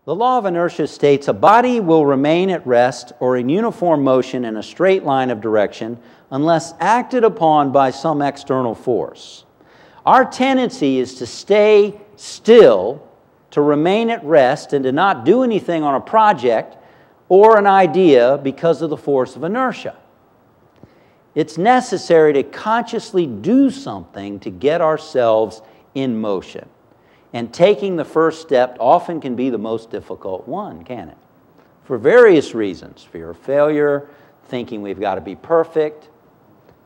The law of inertia states a body will remain at rest or in uniform motion in a straight line of direction unless acted upon by some external force. Our tendency is to stay still, to remain at rest, and to not do anything on a project or an idea because of the force of inertia. It's necessary to consciously do something to get ourselves in motion. And taking the first step often can be the most difficult one, can it? For various reasons. Fear of failure, thinking we've got to be perfect.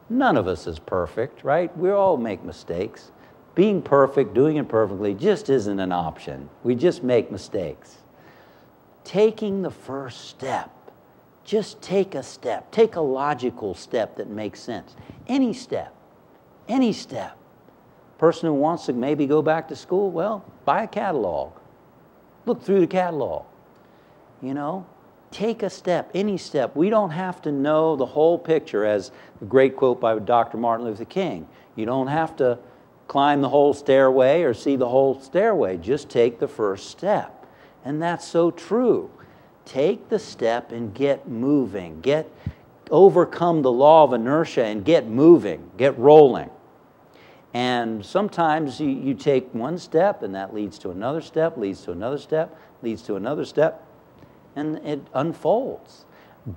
None of us is perfect, right? We all make mistakes. Being perfect, doing it perfectly, just isn't an option. We just make mistakes. Taking the first step. Just take a step. Take a logical step that makes sense. Any step. Any step. Person who wants to maybe go back to school, well, buy a catalog. Look through the catalog. You know, take a step, any step. We don't have to know the whole picture, as the great quote by Dr. Martin Luther King. You don't have to climb the whole stairway or see the whole stairway. Just take the first step. And that's so true. Take the step and get moving. Overcome the law of inertia and get moving, get rolling. And sometimes you take one step and that leads to another step, leads to another step, leads to another step, and it unfolds.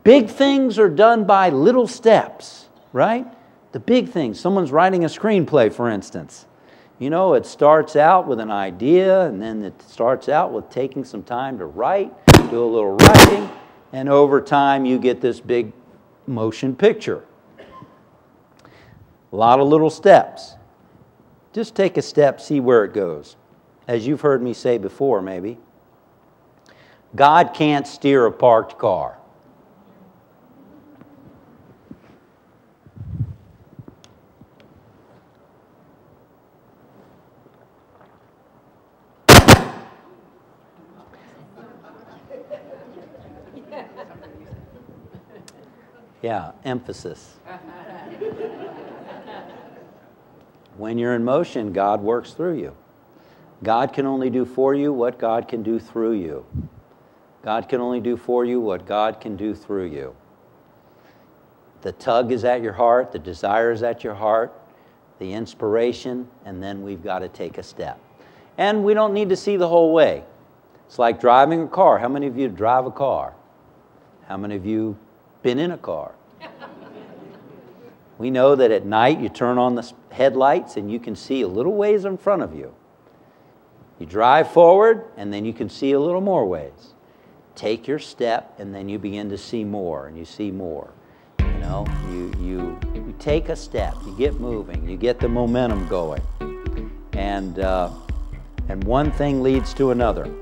Big things are done by little steps, right? The big things. Someone's writing a screenplay, for instance. You know, it starts out with an idea, and then it starts out with taking some time to write, do a little writing, and over time you get this big motion picture. A lot of little steps. Just take a step, see where it goes. As you've heard me say before, maybe, God can't steer a parked car. Yeah, emphasis. When you're in motion, God works through you. God can only do for you what God can do through you. God can only do for you what God can do through you. The tug is at your heart, the desire is at your heart, the inspiration, and then we've got to take a step. And we don't need to see the whole way. It's like driving a car. How many of you drive a car? How many of you been in a car? We know that at night you turn on the headlights and you can see a little ways in front of you. You drive forward and then you can see a little more ways. Take your step and then you begin to see more and you see more. You know, you take a step, you get moving, you get the momentum going. And one thing leads to another.